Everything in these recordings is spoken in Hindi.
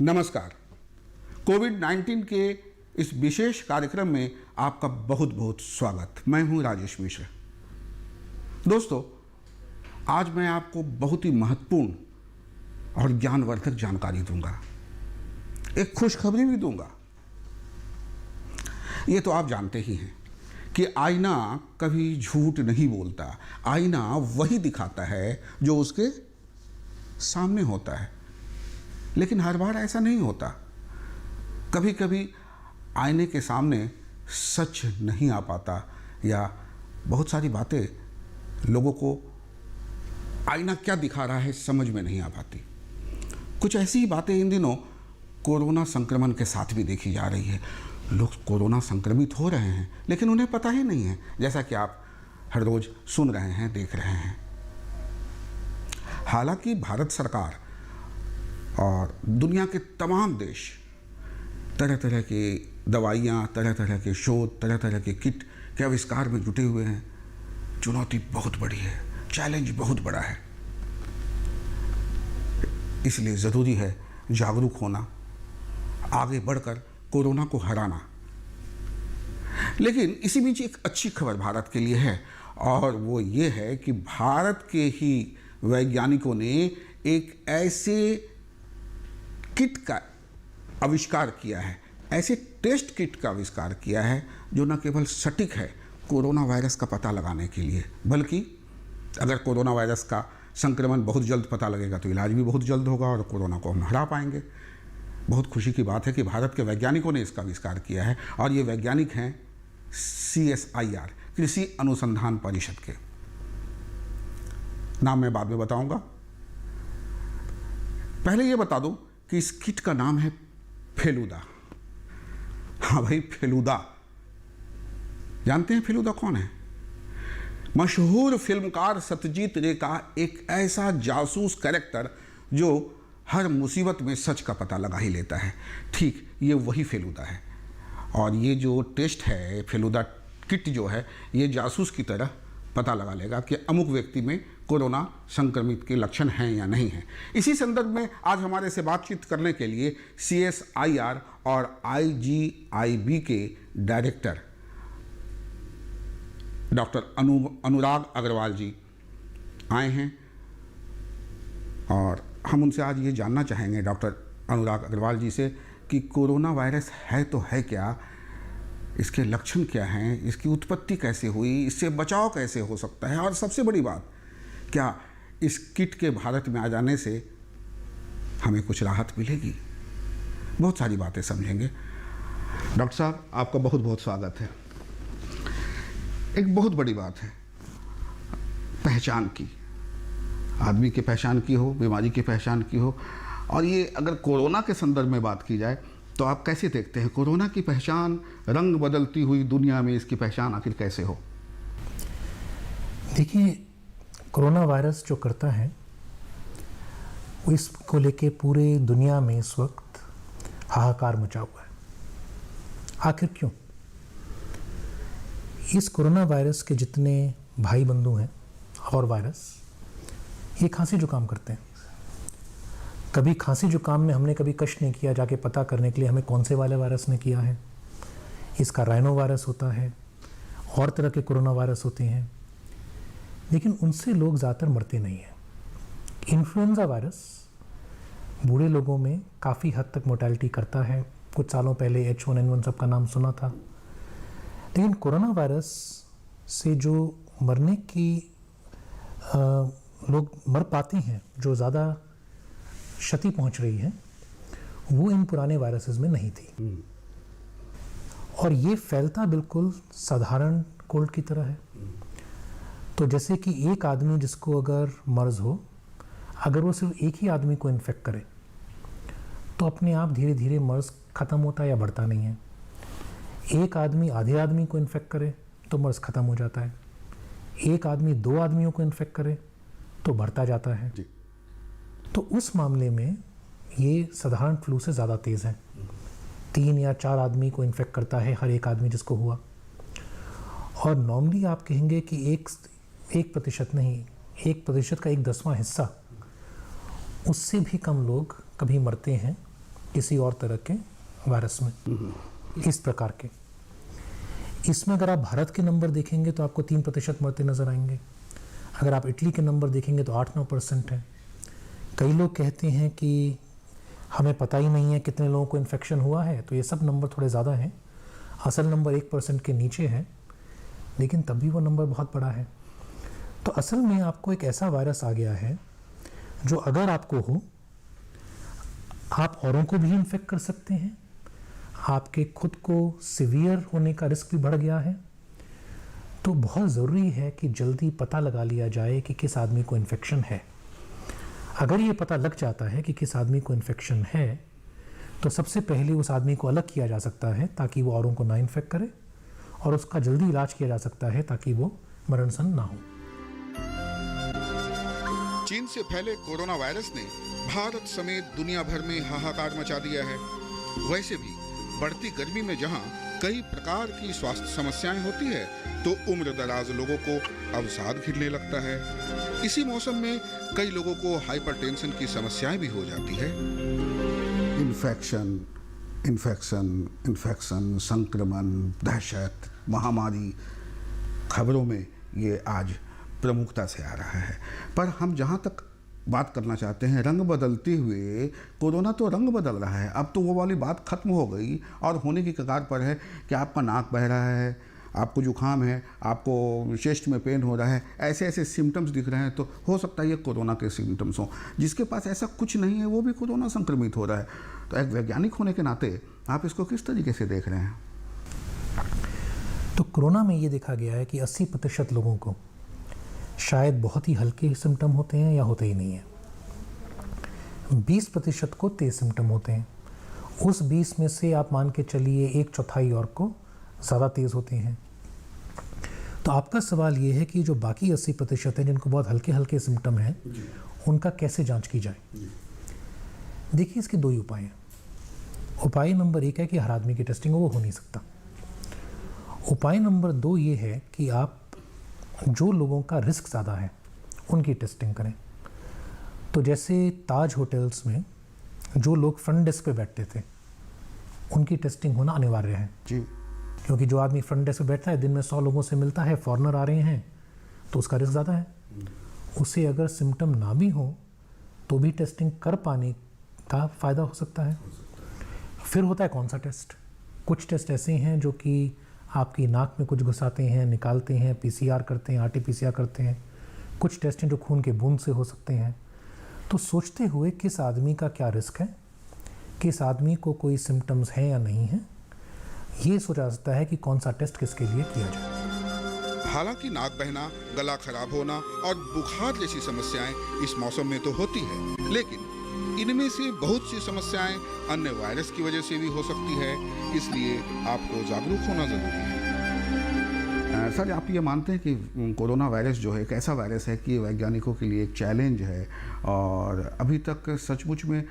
नमस्कार। कोविड-19 के इस विशेष कार्यक्रम में आपका बहुत बहुत स्वागत। मैं हूं राजेश मिश्र। दोस्तों, आज मैं आपको बहुत ही महत्वपूर्ण और ज्ञानवर्धक जानकारी दूंगा। एक खुशखबरी भी दूंगा। ये तो आप जानते ही हैं कि आईना कभी झूठ नहीं बोलता। आईना वही दिखाता है जो उसके सामने होता है, लेकिन हर बार ऐसा नहीं होता। कभी कभी आईने के सामने सच नहीं आ पाता या बहुत सारी बातें लोगों को आईना क्या दिखा रहा है समझ में नहीं आ पाती। कुछ ऐसी ही बातें इन दिनों कोरोना संक्रमण के साथ भी देखी जा रही है। लोग कोरोना संक्रमित हो रहे हैं लेकिन उन्हें पता ही नहीं है, जैसा कि आप हर रोज सुन रहे हैं, देख रहे हैं। हालांकि भारत सरकार और दुनिया के तमाम देश तरह तरह की दवाइयाँ, तरह तरह के शोध, तरह तरह के किट के आविष्कार में जुटे हुए हैं। चुनौती बहुत बड़ी है, चैलेंज बहुत बड़ा है। इसलिए ज़रूरी है जागरूक होना, आगे बढ़कर कोरोना को हराना। लेकिन इसी बीच एक अच्छी खबर भारत के लिए है, और वो ये है कि भारत के ही वैज्ञानिकों ने एक ऐसे किट का आविष्कार किया है, ऐसे टेस्ट किट का आविष्कार किया है जो न केवल सटीक है कोरोना वायरस का पता लगाने के लिए, बल्कि अगर कोरोना वायरस का संक्रमण बहुत जल्द पता लगेगा तो इलाज भी बहुत जल्द होगा और कोरोना को हम हरा पाएंगे। बहुत खुशी की बात है कि भारत के वैज्ञानिकों ने इसका आविष्कार किया है, और ये वैज्ञानिक हैं CSIR, कृषि अनुसंधान परिषद के। नाम मैं बाद में बताऊंगा। पहले ये बता दूं कि इस किट का नाम है फेलुदा। हाँ भाई, फेलुदा। जानते हैं फेलुदा कौन है? मशहूर फिल्मकार सत्यजीत रे का एक ऐसा जासूस कैरेक्टर जो हर मुसीबत में सच का पता लगा ही लेता है। ठीक ये वही फेलुदा है। और ये जो टेस्ट है, फेलुदा किट जो है, ये जासूस की तरह पता लगा लेगा कि अमुक व्यक्ति में कोरोना संक्रमित के लक्षण हैं या नहीं हैं। इसी संदर्भ में आज हमारे से बातचीत करने के लिए CSIR और IGIB के डायरेक्टर डॉक्टर अनुराग अग्रवाल जी आए हैं, और हम उनसे आज ये जानना चाहेंगे, डॉक्टर अनुराग अग्रवाल जी से, कि कोरोना वायरस है तो है क्या, इसके लक्षण क्या हैं, इसकी उत्पत्ति कैसे हुई, इससे बचाव कैसे हो सकता है, और सबसे बड़ी बात, क्या इस किट के भारत में आ जाने से हमें कुछ राहत मिलेगी। बहुत सारी बातें समझेंगे। डॉक्टर साहब, आपका बहुत बहुत स्वागत है। एक बहुत बड़ी बात है पहचान की, आदमी की पहचान की हो, बीमारी की पहचान की हो। और ये अगर कोरोना के संदर्भ में बात की जाए तो आप कैसे देखते हैं कोरोना की पहचान, रंग बदलती हुई दुनिया में इसकी पहचान आखिर कैसे हो? देखिए, कोरोना वायरस जो करता है वो इसको लेके पूरे दुनिया में इस वक्त हाहाकार मचा हुआ है। आखिर क्यों? इस कोरोना वायरस के जितने भाई बंधु हैं और वायरस, ये खांसी जुकाम करते हैं। कभी खांसी जुकाम में हमने कभी कष्ट नहीं किया जाके पता करने के लिए हमें कौन से वाले वायरस ने किया है। इसका राइनो वायरस होता है, और तरह के कोरोना वायरस होते हैं, लेकिन उनसे लोग ज़्यादातर मरते नहीं हैं। इन्फ्लुएंजा वायरस बूढ़े लोगों में काफ़ी हद तक मोर्टेलिटी करता है। कुछ सालों पहले H1N1 सबका नाम सुना था, लेकिन कोरोना वायरस से जो मरने की लोग मर पाते हैं, जो ज़्यादा क्षति पहुंच रही है, वो इन पुराने वायरसेस में नहीं थी। और ये फैलता बिल्कुल साधारण कोल्ड की तरह है। तो जैसे कि एक आदमी जिसको अगर मर्ज हो, अगर वो सिर्फ एक ही आदमी को इन्फेक्ट करे तो अपने आप धीरे धीरे मर्ज ख़त्म होता है या बढ़ता नहीं है। एक आदमी आधे आदमी को इन्फेक्ट करे तो मर्ज ख़त्म हो जाता है। एक आदमी 2 आदमियों को इन्फेक्ट करे तो बढ़ता जाता है। तो उस मामले में ये साधारण फ्लू से ज़्यादा तेज़ है। 3 या 4 आदमी को इन्फेक्ट करता है हर एक आदमी जिसको हुआ। और नॉर्मली आप कहेंगे कि 1% नहीं, 1% का 1/10वां हिस्सा, उससे भी कम लोग कभी मरते हैं किसी और तरह के वायरस में, इस प्रकार के। इसमें अगर आप भारत के नंबर देखेंगे तो आपको 3% मरते नजर आएंगे। अगर आप इटली के नंबर देखेंगे तो 8-9% है। कई लोग कहते हैं कि हमें पता ही नहीं है कितने लोगों को इन्फेक्शन हुआ है, तो ये सब नंबर थोड़े ज़्यादा हैं। असल नंबर 1% के नीचे है, लेकिन तब भी वो नंबर बहुत बड़ा है। तो असल में आपको एक ऐसा वायरस आ गया है जो अगर आपको हो, आप औरों को भी इन्फेक्ट कर सकते हैं, आपके खुद को सीवियर होने का रिस्क भी बढ़ गया है। तो बहुत ज़रूरी है कि जल्दी पता लगा लिया जाए कि किस आदमी को इन्फेक्शन है। अगर ये पता लग जाता है कि किस आदमी को इन्फेक्शन है, तो सबसे पहले उस आदमी को अलग किया जा सकता है ताकि वो औरों को ना इन्फेक्ट करे, और उसका जल्दी इलाज किया जा सकता है ताकि वो मरणसन ना हो। चीन से फैले कोरोना वायरस ने भारत समेत दुनिया भर में हाहाकार मचा दिया है। वैसे भी बढ़ती गर्मी में जहां कई प्रकार की स्वास्थ्य समस्याएं होती है, तो उम्र दराज लोगों को अवसाद घिरने लगता है। इसी मौसम में कई लोगों को हाइपरटेंशन की समस्याएं भी हो जाती है। इन्फेक्शन, संक्रमण, दहशत, महामारी, खबरों में ये आज प्रमुखता से आ रहा है। पर हम जहाँ तक बात करना चाहते हैं, रंग बदलते हुए कोरोना तो रंग बदल रहा है। अब तो वो वाली बात खत्म हो गई और होने की कगार पर है कि आपका नाक बह रहा है, आपको जुकाम है, आपको चेस्ट में पेन हो रहा है, ऐसे ऐसे सिम्टम्स दिख रहे हैं, तो हो सकता है ये कोरोना के सिम्टम्स हों। जिसके पास ऐसा कुछ नहीं है वो भी कोरोना संक्रमित हो रहा है। तो एक वैज्ञानिक होने के नाते आप इसको किस तरीके से देख रहे हैं? तो कोरोना में ये देखा गया है कि 80% लोगों को शायद बहुत ही हल्के सिम्टम होते हैं या होते ही नहीं है। 20% को तेज सिम्टम होते हैं। उस 20 में से आप मान के चलिए 1/4 और को ज़्यादा तेज़ होते हैं। तो आपका सवाल ये है कि जो बाकी 80% हैं जिनको बहुत हल्के हल्के सिम्टम हैं, उनका कैसे जांच की जाए? देखिए, इसके 2 ही उपाय हैं। उपाय नंबर 1 है कि हर आदमी की टेस्टिंग वो हो नहीं सकता। उपाय नंबर 2 ये है कि आप जो लोगों का रिस्क ज़्यादा है उनकी टेस्टिंग करें। तो जैसे ताज होटल्स में जो लोग फ्रंट डेस्क पे बैठते थे, उनकी टेस्टिंग होना अनिवार्य है जी। क्योंकि जो आदमी फ्रंट डेस्क पे बैठता है, दिन में 100 लोगों से मिलता है, फॉरेनर आ रहे हैं, तो उसका रिस्क ज़्यादा है। उसे अगर सिम्टम ना भी हो तो भी टेस्टिंग कर पाने का फ़ायदा हो सकता है। फिर होता है कौन सा टेस्ट। कुछ टेस्ट ऐसे हैं जो कि आपकी नाक में कुछ घुसाते हैं, निकालते हैं, PCR करते हैं, RT-PCR करते हैं। कुछ टेस्ट हैं जो खून के बूंद से हो सकते हैं। तो सोचते हुए किस आदमी का क्या रिस्क है, किस आदमी को कोई सिम्टम्स हैं या नहीं है, ये सोचा जा सकता है कि कौन सा टेस्ट किसके लिए किया जाए। हालांकि नाक बहना, गला खराब होना और बुखार जैसी समस्याएं इस मौसम में तो होती है, लेकिन इनमें से बहुत सी समस्याएं अन्य वायरस की वजह से भी हो सकती है। इसलिए आपको जागरूक होना जरूरी है। सर, आप ये मानते हैं कि कोरोना वायरस जो है एक ऐसा वायरस है कि वैज्ञानिकों के लिए एक चैलेंज है, और अभी तक सचमुच में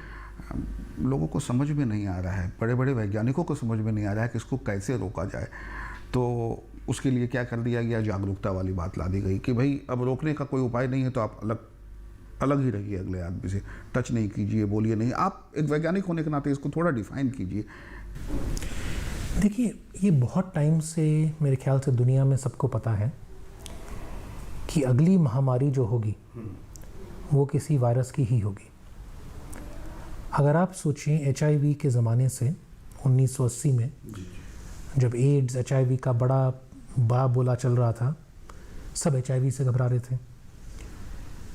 लोगों को समझ में नहीं आ रहा है, बड़े बड़े वैज्ञानिकों को समझ में नहीं आ रहा है कि इसको कैसे रोका जाए। तो उसके लिए क्या कर दिया गया? जागरूकता वाली बात ला दी गई कि भाई अब रोकने का कोई उपाय नहीं है, तो आप अलग ही रहिए, अगले आदमी से टच नहीं कीजिए, बोलिए नहीं। आप एक वैज्ञानिक होने के नाते इसको थोड़ा डिफाइन कीजिए। देखिए, ये बहुत टाइम से मेरे ख्याल से दुनिया में सबको पता है कि अगली महामारी जो होगी वो किसी वायरस की ही होगी। अगर आप सोचें HIV के ज़माने से 1980 में जब एड्स, HIV का बड़ा बोला चल रहा था, सब HIV से घबरा रहे थे।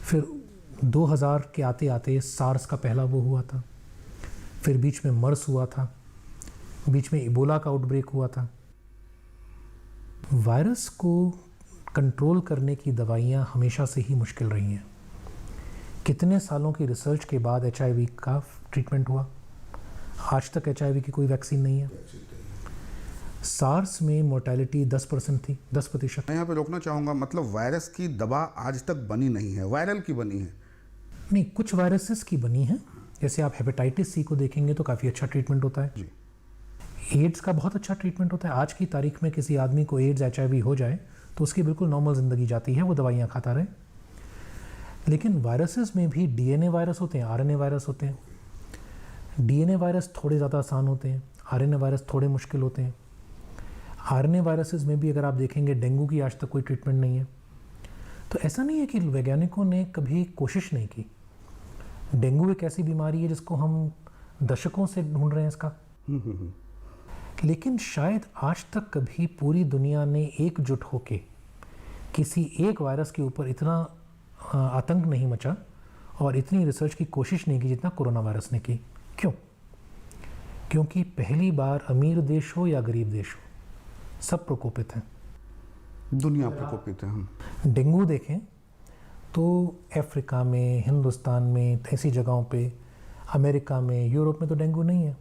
फिर 2000 के आते आते सार्स का पहला वो हुआ था, फिर बीच में मर्स हुआ था, बीच में इबोला का आउटब्रेक हुआ था। वायरस को कंट्रोल करने की दवाइयाँ हमेशा से ही मुश्किल रही हैं। कितने सालों की रिसर्च के बाद HIV का ट्रीटमेंट हुआ। आज तक HIV की कोई वैक्सीन नहीं है। सार्स में मोर्टेलिटी 10% थी, 10%। मैं यहाँ पे रोकना चाहूँगा, मतलब वायरस की दवा आज तक बनी नहीं है, वायरल की बनी है। नहीं, कुछ वायरसेस की बनी है। जैसे आप हेपेटाइटिस C को देखेंगे तो काफ़ी अच्छा ट्रीटमेंट होता है जी। एड्स का बहुत अच्छा ट्रीटमेंट होता है। आज की तारीख में किसी आदमी को एड्स, HIV हो जाए तो उसकी बिल्कुल नॉर्मल ज़िंदगी जाती है, वो दवाइयाँ खाता रहे। लेकिन वायरसेस में भी DNA वायरस होते हैं, RNA वायरस होते हैं। डीएनए वायरस थोड़े ज़्यादा आसान होते हैं, आरएनए वायरस थोड़े मुश्किल होते हैं। आरएनए वायरसेस में भी अगर आप देखेंगे डेंगू की आज तक कोई ट्रीटमेंट नहीं है। तो ऐसा नहीं है कि वैज्ञानिकों ने कभी कोशिश नहीं की। डेंगू एक ऐसी बीमारी है जिसको हम दशकों से ढूंढ रहे हैं इसका, लेकिन शायद आज तक कभी पूरी दुनिया ने एकजुट होके किसी एक वायरस के ऊपर इतना आतंक नहीं मचा और इतनी रिसर्च की कोशिश नहीं की जितना कोरोना वायरस ने की। क्यों? क्योंकि पहली बार अमीर देश हो या गरीब देश हो, सब प्रकोपित हैं। दुनिया प्रकोपित है। हम डेंगू देखें तो अफ्रीका में, हिंदुस्तान में, ऐसी जगहों पे, अमेरिका में, यूरोप में तो डेंगू नहीं है।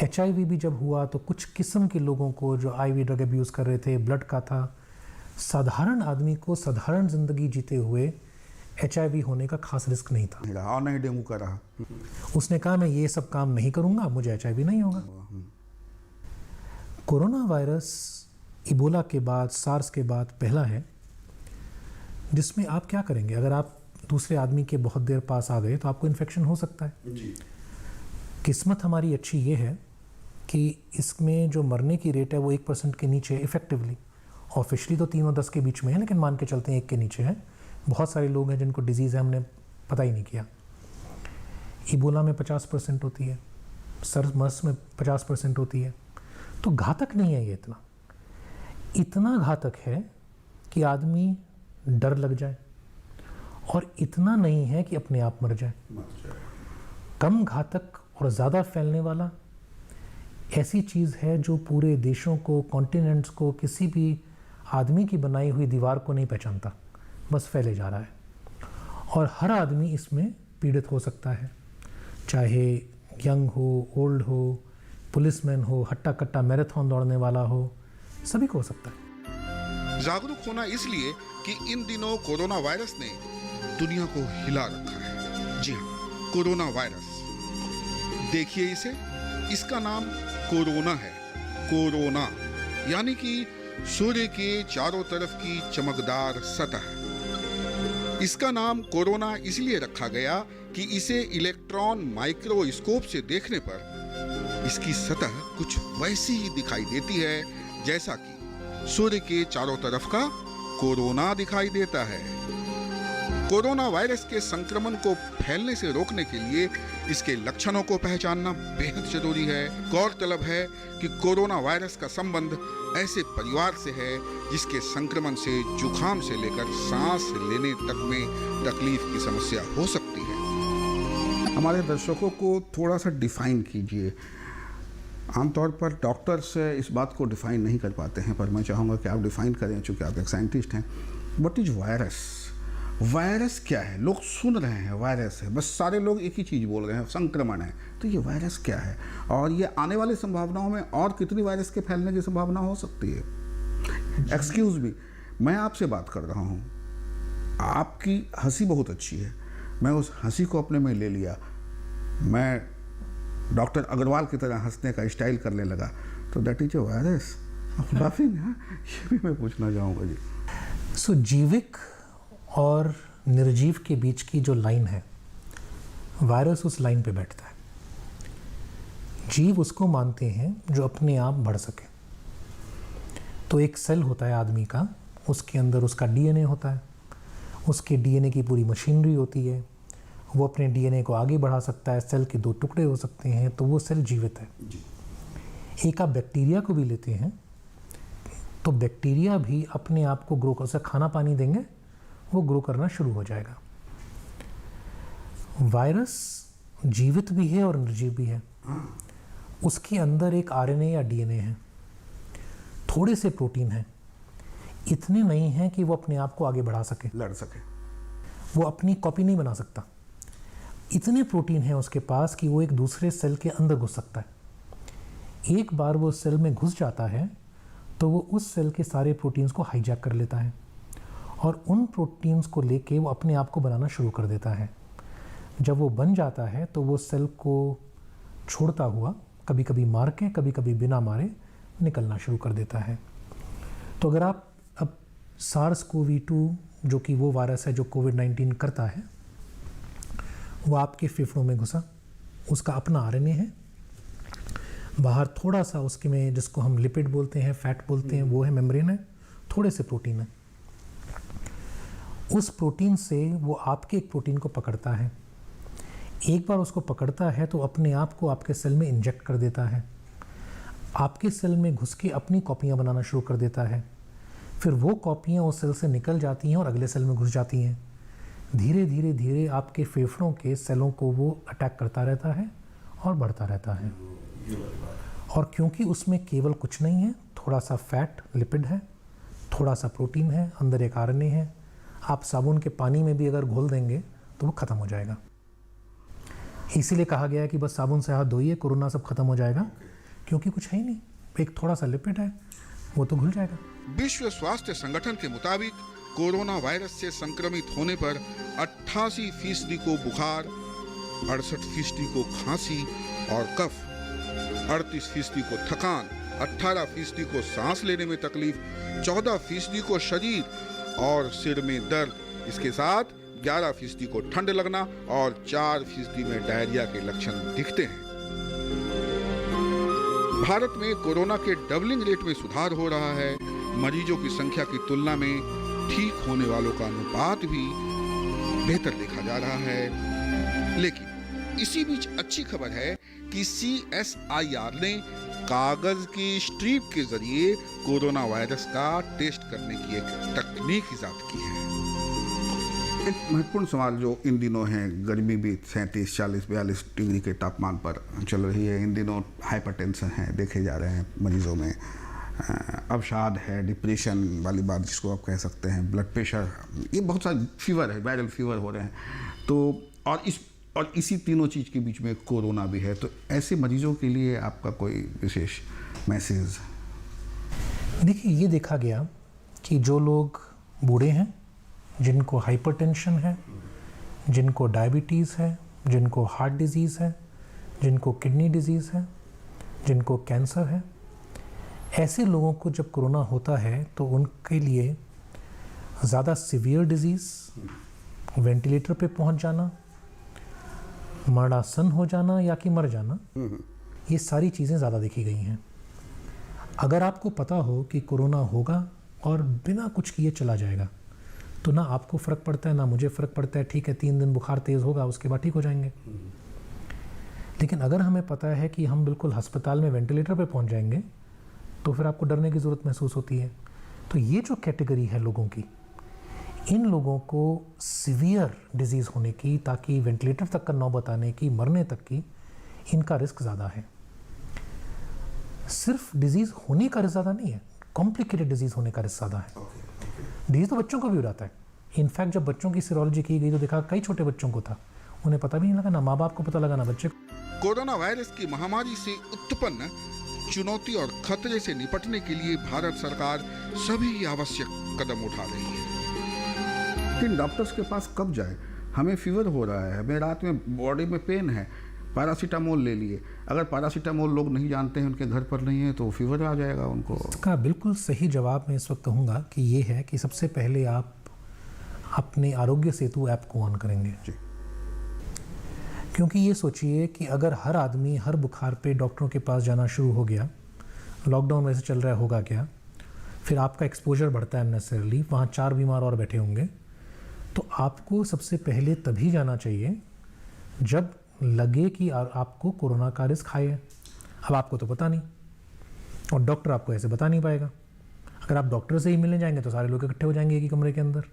HIV भी जब हुआ तो कुछ किस्म के लोगों को जो IV ड्रग अब्यूज़ कर रहे थे, ब्लड का था, साधारण आदमी को साधारण ज़िंदगी जीते हुए HIV होने का खास रिस्क नहीं था। और नहीं डेंगू का रहा। उसने कहा मैं ये सब काम नहीं करूँगा, मुझे HIV नहीं होगा। कोरोना वायरस इबोला के बाद, सार्स के बाद पहला है जिसमें आप क्या करेंगे? अगर आप दूसरे आदमी के बहुत देर पास आ गए तो आपको इन्फेक्शन हो सकता है। जी। किस्मत हमारी अच्छी ये है कि इसमें जो मरने की रेट है वो 1% के नीचे इफेक्टिवली, ऑफिशियली तो 3 और 10 के बीच में है, लेकिन मान के चलते हैं 1 के नीचे है। बहुत सारे लोग हैं जिनको डिजीज़ है, हमने पता ही नहीं किया। इबोला में 50% होती है, मर्स में 50% होती है। तो घातक नहीं है ये, इतना घातक है कि आदमी डर लग जाए, और इतना नहीं है कि अपने आप मर जाए। कम घातक और ज़्यादा फैलने वाला ऐसी चीज़ है जो पूरे देशों को, कॉन्टिनेंट्स को, किसी भी आदमी की बनाई हुई दीवार को नहीं पहचानता, बस फैले जा रहा है। और हर आदमी इसमें पीड़ित हो सकता है, चाहे यंग हो, ओल्ड हो, पुलिसमैन हो, हट्टा कट्टा मैराथन दौड़ने वाला हो, सभी को हो सकता है। जागरूक होना इसलिए कि इन दिनों कोरोना वायरस ने दुनिया को हिला रखा है। जी हाँ, कोरोना वायरस। देखिए इसे, इसका नाम कोरोना है। कोरोना यानी कि सूर्य के चारों तरफ की चमकदार सतह। इसका नाम कोरोना इसलिए रखा गया कि इसे इलेक्ट्रॉन माइक्रोस्कोप से देखने पर इसकी सतह कुछ वैसी ही दिखाई देती है जैसा कि सूर्य के चारों तरफ का कोरोना दिखाई देता है। कोरोना वायरस के संक्रमण को फैलने से रोकने के लिए इसके लक्षणों को पहचानना बेहद जरूरी है। गौरतलब है कि कोरोना वायरस का संबंध ऐसे परिवार से है जिसके संक्रमण से जुकाम से लेकर सांस लेने तक में तकलीफ की समस्या हो सकती है। हमारे दर्शकों को थोड़ा सा डिफाइन कीजिए। आमतौर पर डॉक्टर्स इस बात को डिफाइन नहीं कर पाते हैं, पर मैं चाहूँगा कि आप डिफाइन करें, चूँकि आप एक साइंटिस्ट हैं। What is virus? वायरस क्या है? लोग सुन रहे हैं वायरस है, बस सारे लोग एक ही चीज़ बोल रहे हैं, संक्रमण है। तो ये वायरस क्या है, और ये आने वाली संभावनाओं में और कितनी वायरस के फैलने की संभावना हो सकती है? एक्सक्यूज़ मी, मैं आपसे बात कर रहा हूँ, आपकी हंसी बहुत अच्छी है, मैं उस हंसी को अपने में ले लिया, मैं डॉक्टर अग्रवाल की तरह हंसने का स्टाइल करने लगा, तो that is a virus laughing. ये भी मैं पूछना चाहूँगा जी। सो जीविक और निर्जीव के बीच की जो लाइन है, वायरस उस लाइन पे बैठता है। जीव उसको मानते हैं जो अपने आप बढ़ सके। तो एक सेल होता है आदमी का, उसके अंदर उसका DNA होता है, उसके DNA की पूरी मशीनरी होती है, वो अपने DNA को आगे बढ़ा सकता है, सेल के 2 टुकड़े हो सकते हैं, तो वो सेल जीवित है। एक आप बैक्टीरिया को भी लेते हैं तो बैक्टीरिया भी अपने आप को ग्रो कर, उसे खाना पानी देंगे वो ग्रो करना शुरू हो जाएगा। वायरस जीवित भी है और निर्जीव भी है। उसके अंदर एक RNA या DNA है, थोड़े से प्रोटीन है, इतने नहीं हैं कि वो अपने आप को आगे बढ़ा सके, लड़ सके, वो अपनी कॉपी नहीं बना सकता। इतने प्रोटीन है उसके पास कि वो एक दूसरे सेल के अंदर घुस सकता है। एक बार वो सेल में घुस जाता है तो वो उस सेल के सारे प्रोटीन्स को हाईजैक कर लेता है और उन प्रोटीन्स को लेके वो अपने आप को बनाना शुरू कर देता है। जब वो बन जाता है तो वो सेल को छोड़ता हुआ कभी कभी मार के, कभी कभी बिना मारे निकलना शुरू कर देता है। तो अगर आप अब SARS-CoV-2 जो कि वो वायरस है जो COVID-19 करता है, वो आपके फेफड़ों में घुसा, उसका अपना आरएनए है, बाहर थोड़ा सा उसके में जिसको हम लिपिड बोलते हैं, फैट बोलते हैं, वो है, मेम्ब्रेन है, थोड़े से प्रोटीन है। उस प्रोटीन से वो आपके एक प्रोटीन को पकड़ता है। एक बार उसको पकड़ता है तो अपने आप को आपके सेल में इंजेक्ट कर देता है, आपके सेल में घुस के अपनी कॉपियाँ बनाना शुरू कर देता है। फिर वो कॉपियाँ उस सेल से निकल जाती हैं और अगले सेल में घुस जाती हैं। धीरे धीरे धीरे आपके फेफड़ों के सेलों को वो अटैक करता रहता है और बढ़ता रहता है। और क्योंकि उसमें केवल कुछ नहीं है, थोड़ा सा फैट लिपिड है, थोड़ा सा प्रोटीन है, अंदर एक आरएनए है, आप साबुन के पानी में भी अगर घोल देंगे तो वो ख़त्म हो जाएगा। इसीलिए कहा गया है कि बस साबुन से हाथ धोइए, कोरोना सब खत्म हो जाएगा, क्योंकि कुछ है ही नहीं, एक थोड़ा सा लिपिड है, वो तो घुल जाएगा। विश्व स्वास्थ्य संगठन के मुताबिक कोरोना वायरस से संक्रमित होने पर 88% को बुखार, 68% को खांसी और कफ, 38% को थकान, 18% को सांस लेने में तकलीफ, 14% को शरीर और सिर में दर्द, इसके साथ 11% को ठंड लगना और 4% में डायरिया के लक्षण दिखते हैं। भारत में कोरोना के डबलिंग रेट में सुधार हो रहा है। मरीजों की संख्या की तुलना में ठीक होने वालों का अनुपात भी बेहतर देखा जा रहा है। लेकिन इसी बीच अच्छी खबर है कि CSIR ने कागज की स्ट्रिप के जरिए कोरोना वायरस का टेस्ट करने की एक तकनीक इजाद की है। एक महत्वपूर्ण सवाल जो इन दिनों है, गर्मी भी 37, 40, 42 डिग्री के तापमान पर चल रही है। इन दिनों हाइपरटेंशन है, देखे जा रहे हैं मरीजों में, अवसाद है, डिप्रेशन वाली बात जिसको आप कह सकते हैं, ब्लड प्रेशर, ये बहुत सारे फीवर है, वायरल फीवर हो रहे हैं। तो और इसी तीनों चीज़ के बीच में कोरोना भी है। तो ऐसे मरीजों के लिए आपका कोई विशेष मैसेज? देखिए, ये देखा गया कि जो लोग बूढ़े हैं, जिनको हाइपरटेंशन है, जिनको डायबिटीज़ है, जिनको हार्ट डिजीज़ है, जिनको किडनी डिजीज़ है, जिनको कैंसर है, ऐसे लोगों को जब कोरोना होता है तो उनके लिए ज़्यादा सीवियर डिजीज़, वेंटिलेटर पे पहुंच जाना, मरणासन हो जाना या कि मर जाना, ये सारी चीज़ें ज़्यादा देखी गई हैं। अगर आपको पता हो कि कोरोना होगा और बिना कुछ किए चला जाएगा, तो ना आपको फ़र्क पड़ता है ना मुझे फ़र्क पड़ता है। ठीक है, 3 दिन बुखार तेज़ होगा, उसके बाद ठीक हो जाएंगे। लेकिन अगर हमें पता है कि हम बिल्कुल अस्पताल में वेंटिलेटर पे पहुंच जाएंगे, तो फिर आपको डरने की ज़रूरत महसूस होती है। तो ये जो कैटेगरी है लोगों की, इन लोगों को सीवियर डिजीज़ होने की, ताकि वेंटिलेटर तक का नौबत आने की, मरने तक की, इनका रिस्क ज़्यादा है। सिर्फ डिजीज़ होने का रिस्क ज़्यादा नहीं है, कॉम्प्लिकेटेड डिजीज़ होने का रिस्क ज़्यादा है। डिजीज़ तो बच्चों को भी हो जाता है। इनफैक्ट जब बच्चों की सीरोलॉजी की गई तो देखा कई छोटे बच्चों को था, उन्हें पता भी नहीं लगा, ना माँ बाप को पता लगा, ना बच्चे को। कोरोना वायरस की महामारी से उत्पन्न चुनौती और खतरे से निपटने के लिए भारत सरकार सभी आवश्यक कदम उठा रही है। लेकिन डॉक्टर्स के पास कब जाए? हमें फीवर हो रहा है, हमें रात में बॉडी में पेन है, पैरासीटामोल ले लिए। अगर पैरासीटामोल लोग नहीं जानते हैं, उनके घर पर नहीं है, तो फीवर आ जाएगा उनको। इसका बिल्कुल सही जवाब मैं इस वक्त कहूँगा कि ये है कि सबसे पहले आप अपने आरोग्य सेतु ऐप को ऑन करेंगे जी। क्योंकि ये सोचिए कि अगर हर आदमी हर बुखार पे डॉक्टरों के पास जाना शुरू हो गया, लॉकडाउन वैसे चल रहा होगा क्या, फिर आपका एक्सपोजर बढ़ता है अननेसेसरली, वहाँ 4 बीमार और बैठे होंगे। तो आपको सबसे पहले तभी जाना चाहिए जब लगे कि आपको कोरोना का रिस्क हाई है। अब आपको तो पता नहीं, और डॉक्टर आपको ऐसे बता नहीं पाएगा। अगर आप डॉक्टर से ही मिलने जाएंगे तो सारे लोग इकट्ठे हो जाएंगे एक ही कमरे के अंदर।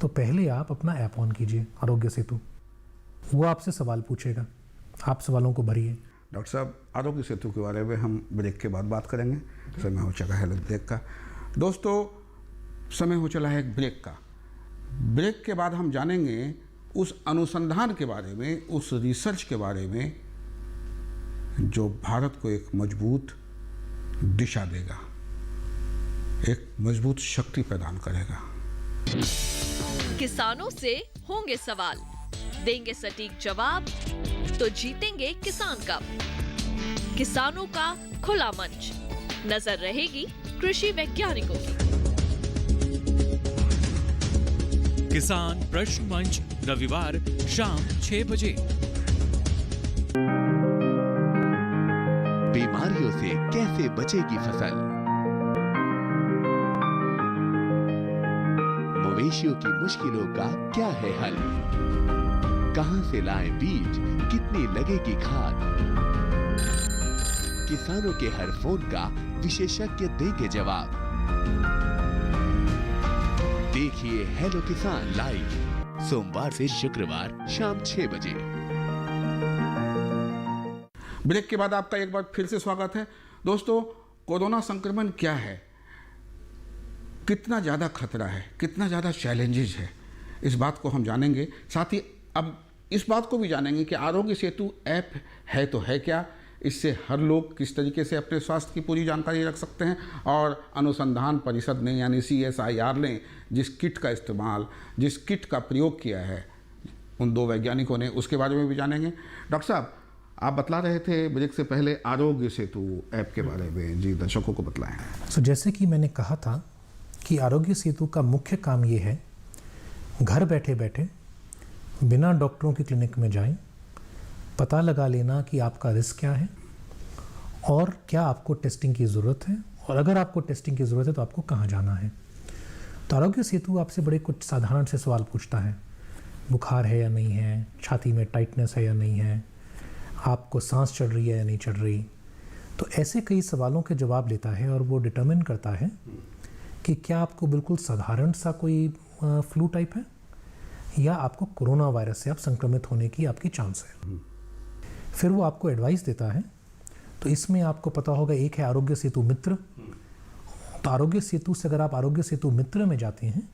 तो पहले आप अपना ऐप ऑन कीजिए, आरोग्य सेतु। वो आपसे सवाल पूछेगा, आप सवालों को भरिए। डॉक्टर साहब, आरोग्य सेतु के बारे में हम ब्रेक के बाद बात करेंगे। समय हो चला है ब्रेक का। दोस्तों, समय हो चला है एक ब्रेक का। ब्रेक के बाद हम जानेंगे उस अनुसंधान के बारे में, उस रिसर्च के बारे में जो भारत को एक मजबूत दिशा देगा, एक मजबूत शक्ति प्रदान करेगा। किसानों से होंगे सवाल, देंगे सटीक जवाब, तो जीतेंगे किसान कप। किसानों का खुला मंच, नजर रहेगी कृषि वैज्ञानिकों की। किसान प्रश्न मंच, रविवार शाम 6 बजे। बीमारियों से कैसे बचेगी फसल, मवेशियों की मुश्किलों का क्या है हल, कहां से लाएं बीज, कितनी लगेगी खाद, किसानों के हर फोन का विशेषज्ञ देंगे जवाब। देखिए हेलो किसान लाइव सोमवार से शुक्रवार शाम 6 बजे। ब्रेक के बाद आपका एक बार फिर से स्वागत है। दोस्तों, कोरोना संक्रमण क्या है, कितना ज़्यादा खतरा है, कितना ज़्यादा चैलेंजेस है, इस बात को हम जानेंगे। साथ ही अब इस बात को भी जानेंगे कि आरोग्य सेतु ऐप है तो है क्या, इससे हर लोग किस तरीके से अपने स्वास्थ्य की पूरी जानकारी रख सकते हैं, और अनुसंधान परिषद ने यानी CSIR ने जिस किट का इस्तेमाल, जिस किट का प्रयोग किया है उन 2 वैज्ञानिकों ने, उसके बारे में भी जानेंगे। डॉक्टर साहब, आप बतला रहे थे ब्रेक से पहले आरोग्य सेतु ऐप के बारे में, जी दर्शकों को बतलाएं। जैसे कि मैंने कहा था कि आरोग्य सेतु का मुख्य काम ये है, घर बैठे बैठे बिना डॉक्टरों की क्लिनिक में जाएं, पता लगा लेना कि आपका रिस्क क्या है और क्या आपको टेस्टिंग की ज़रूरत है, और अगर आपको टेस्टिंग की ज़रूरत है तो आपको कहाँ जाना है। तो आरोग्य सेतु आपसे बड़े कुछ साधारण से सवाल पूछता है, बुखार है या नहीं है, छाती में टाइटनेस है या नहीं है, आपको सांस चढ़ रही है या नहीं चढ़ रही। तो ऐसे कई सवालों के जवाब लेता है और वो डिटरमिन करता है कि क्या आपको बिल्कुल साधारण सा कोई फ्लू टाइप है या आपको कोरोना वायरस से आप संक्रमित होने की आपकी चांस है। फिर वो आपको एडवाइस देता है। तो इसमें आपको पता होगा, एक है आरोग्य सेतु मित्र। तो आरोग्य सेतु से अगर आप आरोग्य सेतु मित्र में जाते हैं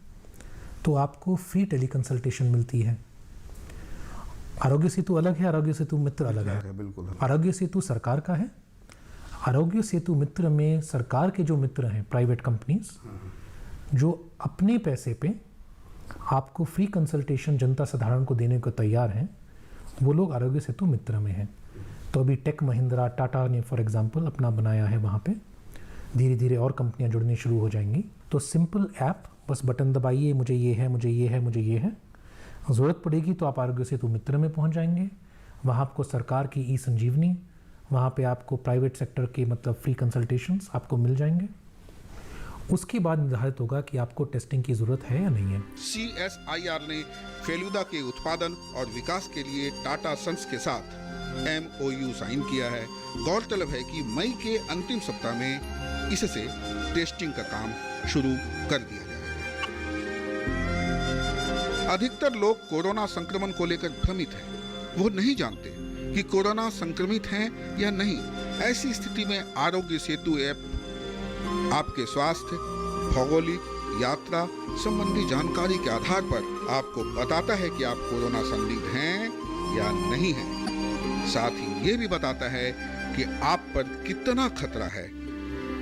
तो आपको फ्री टेली कंसल्टेशन मिलती है। आरोग्य सेतु अलग है, आरोग्य सेतु मित्र अलग है। बिल्कुल। आरोग्य सेतु सरकार का है। आरोग्य सेतु मित्र में सरकार के जो मित्र हैं, प्राइवेट कंपनीज, जो अपने पैसे पे आपको फ्री कंसल्टेशन जनता साधारण को देने को तैयार हैं, वो लोग आरोग्य सेतु मित्र में हैं। तो अभी टेक महिंद्रा, टाटा ने फॉर एग्जांपल अपना बनाया है वहाँ पे। धीरे धीरे और कंपनियाँ जुड़नी शुरू हो जाएंगी। तो सिंपल ऐप, बस बटन दबाइए, मुझे ये है, मुझे ये है, मुझे ये है। ज़रूरत पड़ेगी तो आप आरोग्य सेतु मित्र में पहुँच जाएंगे। वहाँ आपको सरकार की ई-संजीवनी, वहाँ पे आपको प्राइवेट सेक्टर के मतलब फ्री कंसल्टेशंस आपको मिल जाएंगे। उसके बाद निर्धारित होगा कि आपको टेस्टिंग की ज़रूरत है या नहीं है। CSIR ने फेलुदा के उत्पादन और विकास के लिए टाटा सन्स के साथ MOU साइन किया है। गौरतलब है कि मई के अंतिम सप्ताह में इससे टेस्टिंग का काम शुरू कर दिया जाएगा। अधिकतर लोग कोरोना संक्रमण को लेकर भ्रमित हैं। वो नहीं जानते कि कोरोना संक्रमित हैं या नहीं। ऐसी स्थिति में आरोग्य सेतु ऐप आपके स्वास्थ्य, भौगोलिक, यात्रा संबंधी जानकारी के आधार पर आपको बताता है कि आप कोरोना संदिग्ध हैं या नहीं हैं। साथ ही ये भी बताता है कि आप पर कितना खतरा है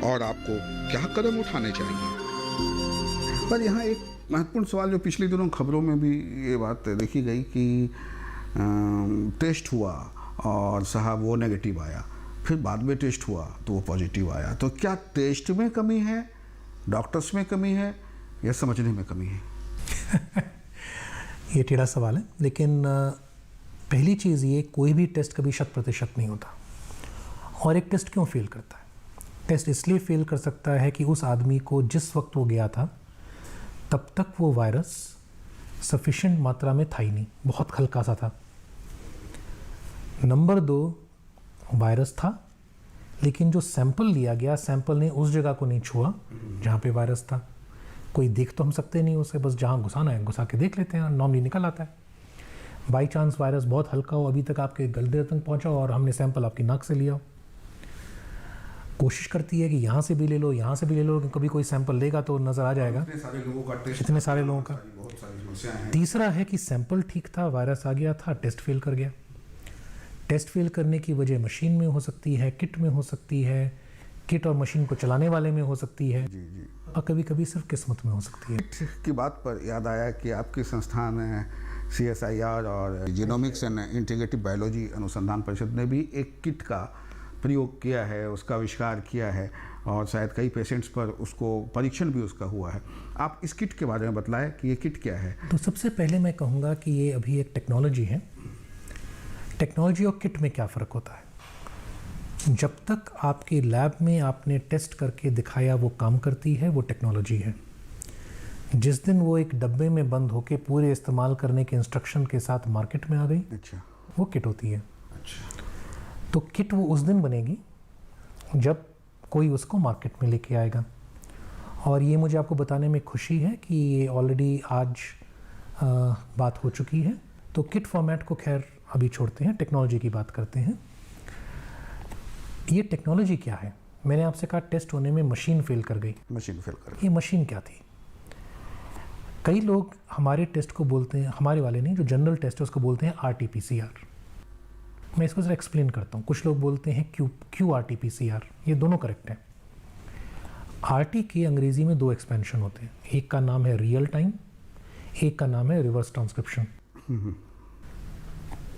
और आपको क्या कदम उठाने चाहिए। पर यहाँ एक महत्वपूर्ण सवाल जो पिछले दिनों खबरों में भी ये बात देखी गई कि टेस्ट हुआ और साहब वो नेगेटिव आया, फिर बाद में टेस्ट हुआ तो वो पॉजिटिव आया। तो क्या टेस्ट में कमी है, डॉक्टर्स में कमी है, या समझने में कमी है? ये टेढ़ा सवाल है, लेकिन पहली चीज़ ये, कोई भी टेस्ट कभी 100% नहीं होता। और एक टेस्ट क्यों फेल करता है? टेस्ट इसलिए फेल कर सकता है कि उस आदमी को जिस वक्त वो गया था तब तक वो वायरस सफिशिएंट मात्रा में था ही नहीं, बहुत हल्का सा था। नंबर 2, वायरस था लेकिन जो सैंपल लिया गया, सैंपल ने उस जगह को नहीं छुआ जहाँ पे वायरस था। कोई देख तो हम सकते नहीं उसे, बस जहाँ घुसाना है घुसा के देख लेते हैं, नॉर्मली निकल आता है। बाई चांस वायरस बहुत हल्का हो, अभी तक आपके गलदे तक पहुँचा और हमने सैंपल आपकी नाक से लिया हो। कोशिश करती है कि यहाँ से भी ले लो, यहाँ से भी ले लो, कभी कोई सैंपल लेगा तो नज़र आ जाएगा इतने सारे लोगों का टेस्ट, इतने सारे लोगों का। बहुत सारी समस्याएं हैं। तीसरा है कि सैंपल ठीक था, वायरस आ गया था, टेस्ट फेल कर गया। टेस्ट फेल करने की वजह मशीन में हो सकती है, किट में हो सकती है, किट और मशीन को चलाने वाले में हो सकती है, जी। और कभी कभी सिर्फ किस्मत में हो सकती है। किट की बात पर याद आया कि आपके संस्थान CSIR और जीनोमिक्स एंड इंटीग्रेटिव बायोलॉजी अनुसंधान परिषद ने भी एक किट का प्रयोग किया है, उसका आविष्कार किया है, और शायद कई पेशेंट्स पर उसको परीक्षण भी उसका हुआ है। आप इस किट के बारे में बतलाएं कि ये किट क्या है। तो सबसे पहले मैं कहूँगा कि ये अभी एक टेक्नोलॉजी है। टेक्नोलॉजी और किट में क्या फ़र्क होता है? जब तक आपके लैब में आपने टेस्ट करके दिखाया वो काम करती है, वो टेक्नोलॉजी है। जिस दिन वो एक डब्बे में बंद होके पूरे इस्तेमाल करने के इंस्ट्रक्शन के साथ मार्केट में आ गई, अच्छा, वो किट होती है। अच्छा, तो किट वो उस दिन बनेगी जब कोई उसको मार्केट में लेके आएगा। और ये मुझे आपको बताने में खुशी है कि ये ऑलरेडी आज बात हो चुकी है। तो किट फॉर्मेट को खैर अभी छोड़ते हैं, टेक्नोलॉजी की बात करते हैं। ये टेक्नोलॉजी क्या है? मैंने आपसे कहा टेस्ट होने में मशीन फेल कर गई। मशीन फेल कर ये मशीन क्या थी? कई लोग हमारे टेस्ट को बोलते हैं, हमारे वाले नहीं, जो जनरल टेस्ट है उसको बोलते हैं RT-PCR। मैं इसको ज़रा एक्सप्लेन करता हूँ। कुछ लोग बोलते हैं QRT-PCR, ये दोनों करेक्ट हैं। RT के अंग्रेज़ी में 2 एक्सपेंशन होते हैं, एक का नाम है रियल टाइम, एक का नाम है रिवर्स ट्रांसक्रिप्शन,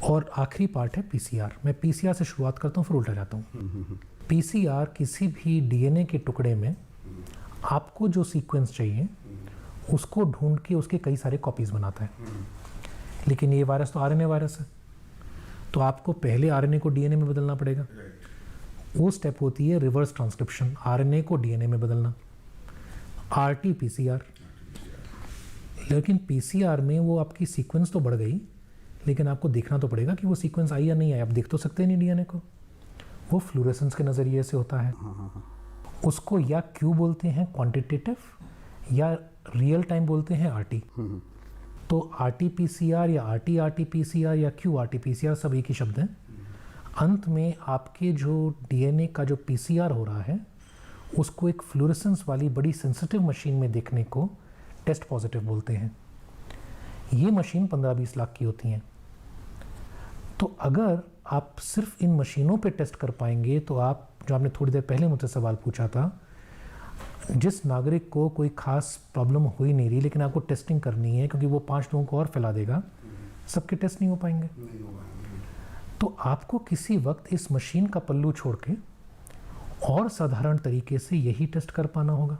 और आखिरी पार्ट है PCR। मैं PCR से शुरुआत करता हूँ फिर उल्टा जाता हूँ। PCR किसी भी DNA के टुकड़े में आपको जो सीक्वेंस चाहिए उसको ढूंढ के उसके कई सारे कॉपीज़ बनाता है। लेकिन ये वायरस तो RNA वायरस है, तो आपको पहले RNA को DNA में बदलना पड़ेगा। वो स्टेप होती है रिवर्स ट्रांसक्रिप्शन, RNA को DNA में बदलना, RT-PCR। लेकिन PCR में वो आपकी सीक्वेंस तो बढ़ गई, लेकिन आपको देखना तो पड़ेगा कि वो सीक्वेंस आई या नहीं आई। आप देख तो सकते नहीं DNA को, वो फ्लोरेसेंस के नज़रिए से होता है। उसको या Q बोलते हैं क्वांटिटेटिव, या रियल टाइम बोलते हैं RT। तो RT-PCR या RT-RT-PCR या QRT-PCR सब एक ही शब्द हैं। अंत में आपके जो DNA का जो PCR हो रहा है उसको एक फ्लोरेसेंस वाली बड़ी सेंसिटिव मशीन में देखने को टेस्ट पॉजिटिव बोलते हैं। ये मशीन 15-20 लाख की होती हैं। तो अगर आप सिर्फ इन मशीनों पे टेस्ट कर पाएंगे तो आप, जो आपने थोड़ी देर पहले मुझसे सवाल पूछा था, जिस नागरिक को कोई खास प्रॉब्लम हो ही नहीं रही लेकिन आपको टेस्टिंग करनी है क्योंकि वो 5 लोगों को और फैला देगा, सबके टेस्ट नहीं हो पाएंगे। तो आपको किसी वक्त इस मशीन का पल्लू छोड़ के और साधारण तरीके से यही टेस्ट कर पाना होगा।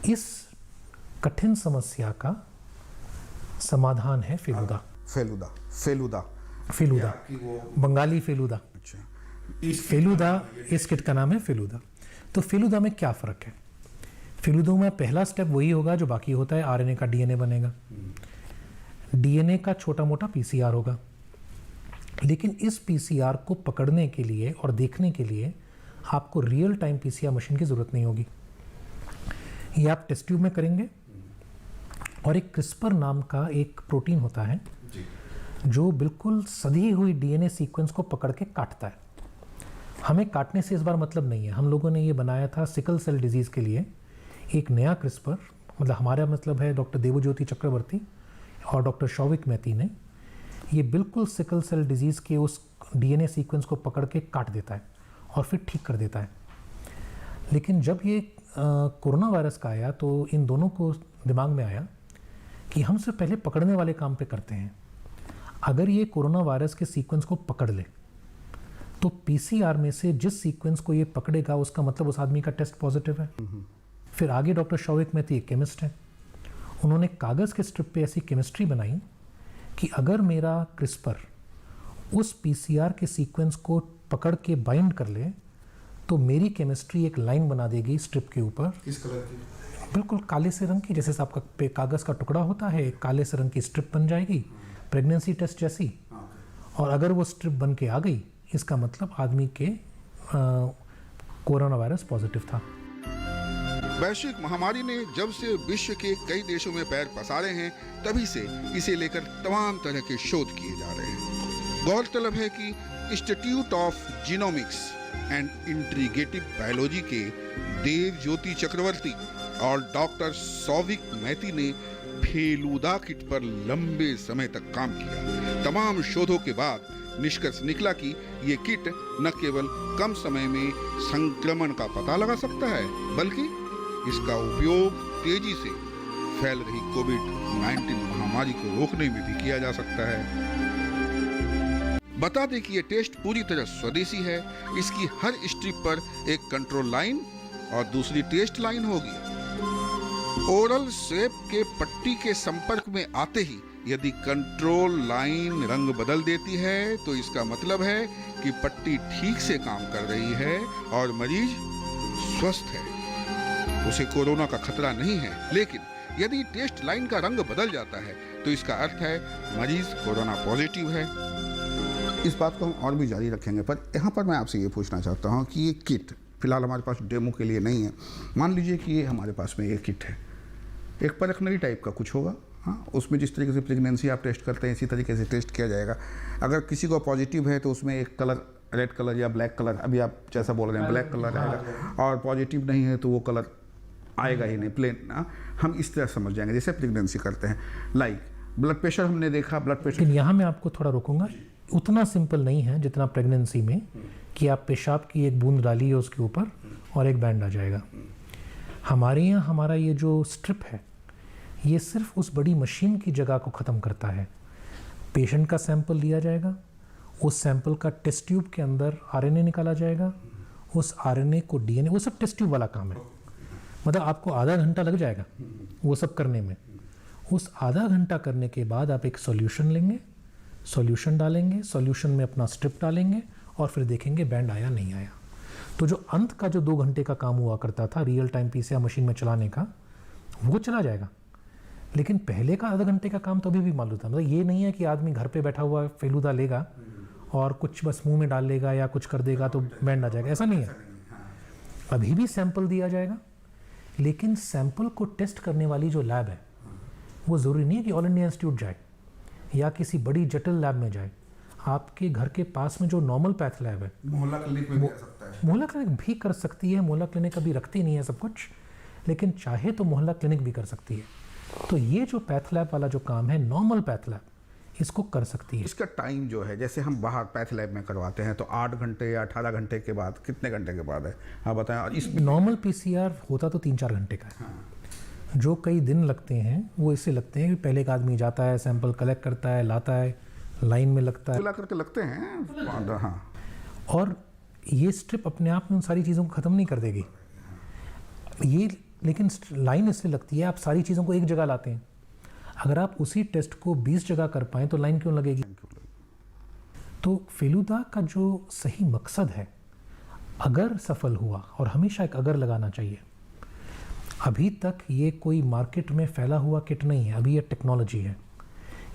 इस कठिन समस्या का समाधान है फेलुदा। फेलुदा, फेलुदा, फेलुदा, बंगाली फेलुदा। अच्छा, फेलुदा, इस किट का नाम है फेलुदा। तो फेलुदा में क्या फ़र्क है? फेलुदा में पहला स्टेप वही होगा जो बाकी होता है, RNA का DNA बनेगा, DNA का छोटा मोटा PCR होगा। लेकिन इस PCR को पकड़ने के लिए और देखने के लिए आपको रियल टाइम PCR मशीन की ज़रूरत नहीं होगी। ये आप टेस्ट ट्यूब में करेंगे और एक क्रिस्पर नाम का एक प्रोटीन होता है जो बिल्कुल सधी हुई DNA सीक्वेंस को पकड़ के काटता है। हमें काटने से इस बार मतलब नहीं है, हम लोगों ने ये बनाया था सिकल सेल डिजीज़ के लिए एक नया क्रिस्पर, मतलब हमारा मतलब है डॉक्टर देवज्योति चक्रवर्ती और डॉक्टर शौविक मैती ने। ये बिल्कुल सिकल सेल डिजीज़ के उस DNA सीक्वेंस को पकड़ के काट देता है और फिर ठीक कर देता है। लेकिन जब ये कोरोना वायरस का आया तो इन दोनों को दिमाग में आया कि हम सिर्फ पहले पकड़ने वाले काम पे करते हैं। अगर ये कोरोना वायरस के सीक्वेंस को पकड़ ले तो PCR में से जिस सीक्वेंस को ये पकड़ेगा उसका मतलब उस आदमी का टेस्ट पॉजिटिव है। फिर आगे डॉक्टर शौविक मैती एक केमिस्ट हैं, उन्होंने कागज़ के स्ट्रिप पे ऐसी केमिस्ट्री बनाई कि अगर मेरा क्रिस्पर उस PCR के सीक्वेंस को पकड़ के बाइंड कर ले तो मेरी केमिस्ट्री एक लाइन बना देगी स्ट्रिप के ऊपर। किस कलर की? बिल्कुल काले से रंग की, जैसे आपका कागज़ का टुकड़ा होता है, एक काले से रंग की स्ट्रिप बन जाएगी, प्रेगनेंसी टेस्ट जैसी। और अगर वो स्ट्रिप बन के आ गई इसका मतलब आदमी के कोरोना वायरस पॉजिटिव था। वैश्विक महामारी ने जब से विश्व के कई देशों में पैर पसारे हैं तभी से इसे लेकर तमाम तरह के शोध किए जा रहे हैं। गौरतलब है कि institute of genomics and integrative biology के देवज्योति चक्रवर्ती और डॉक्टर शौविक मैती ने फेलुदा किट पर लंबे समय तक काम किया। तमाम शोधों के बाद निष्कर्ष निकला कि ये किट न केवल कम समय में संक्रमण का पता लगा सकता है बल्कि इसका उपयोग तेजी से फैल रही कोविड-19 महामारी को रोकने में भी किया जा सकता है। बता दें कि ये टेस्ट पूरी तरह स्वदेशी है। इसकी हर स्ट्रिप पर एक कंट्रोल लाइन और दूसरी टेस्ट लाइन होगी। ओरल स्वेब के पट्टी के संपर्क में आते ही यदि कंट्रोल लाइन रंग बदल देती है तो इसका मतलब है कि पट्टी ठीक से काम कर रही है और मरीज स्वस्थ है, उसे कोरोना का खतरा नहीं है। लेकिन यदि टेस्ट लाइन का रंग बदल जाता है तो इसका अर्थ है मरीज कोरोना पॉजिटिव है। इस बात को हम और भी जारी रखेंगे, पर यहाँ पर मैं आपसे ये पूछना चाहता हूँ कि ये किट फिलहाल हमारे पास डेमो के लिए नहीं है। मान लीजिए कि ये हमारे पास में ये किट है, एक परखनरी टाइप का कुछ होगा, हाँ, उसमें जिस तरीके से प्रेगनेंसी आप टेस्ट करते हैं इसी तरीके से टेस्ट किया जाएगा। अगर किसी को पॉजिटिव है तो उसमें एक कलर रेड कलर या ब्लैक कलर, अभी आप जैसा बोल रहे हैं ब्लैक कलर आएगा, और पॉजिटिव नहीं है तो वो कलर आएगा ही नहीं, प्लेन। हम इस तरह समझ जाएंगे जैसे प्रेगनेंसी करते हैं। लाइक ब्लड प्रेशर हमने देखा, ब्लड प्रेशर, लेकिन यहाँ मैं आपको थोड़ा रोकूंगा, उतना सिंपल नहीं है जितना प्रेगनेंसी में कि आप पेशाब की एक बूंद डालिए उसके ऊपर और एक बैंड आ जाएगा। हमारे यहाँ हमारा ये जो स्ट्रिप है ये सिर्फ उस बड़ी मशीन की जगह को ख़त्म करता है। पेशेंट का सैंपल लिया जाएगा, उस सैंपल का टेस्ट ट्यूब के अंदर आरएनए निकाला जाएगा, उस आरएनए को डीएनए, वो सब टेस्ट ट्यूब वाला काम है। मतलब आपको आधा घंटा लग जाएगा वो सब करने में। उस आधा घंटा करने के बाद आप एक सॉल्यूशन लेंगे, सॉल्यूशन डालेंगे, सॉल्यूशन में अपना स्ट्रिप डालेंगे और फिर देखेंगे बैंड आया नहीं आया। तो जो अंत का जो 2 घंटे का काम हुआ करता था रियल टाइम पीसीआर मशीन में चलाने का, वो चला जाएगा। लेकिन पहले का आधा घंटे का काम तो अभी भी मालूम था। मतलब ये नहीं है कि आदमी घर पे बैठा हुआ फेलूदा लेगा और कुछ बस मुंह में डाल लेगा या कुछ कर देगा तो बैंड आ जाएगा, ऐसा नहीं है। अभी भी सैंपल दिया जाएगा, लेकिन सैंपल को टेस्ट करने वाली जो लैब है वो ज़रूरी नहीं है कि ऑल इंडिया इंस्टीट्यूट जाए या किसी बड़ी जटिल लैब में जाए। आपके घर के पास में जो नॉर्मल पैथ लैब है, मोहल्ला क्लिनिक में भी आ सकता है। मोहल्ला क्लिनिक भी कर सकती है। मोहल्ला क्लिनिक अभी रखती नहीं है सब कुछ, लेकिन चाहे तो मोहल्ला क्लिनिक भी कर सकती है। तो ये जो पैथ लैब वाला जो काम है, नॉर्मल पैथ लैब इसको कर सकती है। इसका टाइम जो है, जैसे हम बाहर पैथ लैब में करवाते हैं तो 8 घंटे या 18 घंटे के बाद, कितने घंटे के बाद है आप बताएं? और इस नॉर्मल पीसीआर होता तो 3-4 घंटे का है। जो कई दिन लगते हैं वो इससे लगते हैं कि पहले एक आदमी जाता है, सैंपल कलेक्ट करता है, लाता है, लाइन में लगता है, बुला करके लगते हैं। हाँ, और ये स्ट्रिप अपने आप में उन सारी चीज़ों को ख़त्म नहीं कर देगी ये, लेकिन लाइन इससे लगती है आप सारी चीज़ों को एक जगह लाते हैं। अगर आप उसी टेस्ट को 20 जगह कर पाएँ तो लाइन क्यों लगेगी? तो फेलूदा का जो सही मकसद है, अगर सफल हुआ, और हमेशा एक अगर लगाना चाहिए, अभी तक ये कोई मार्केट में फैला हुआ किट नहीं है। अभी ये टेक्नोलॉजी है,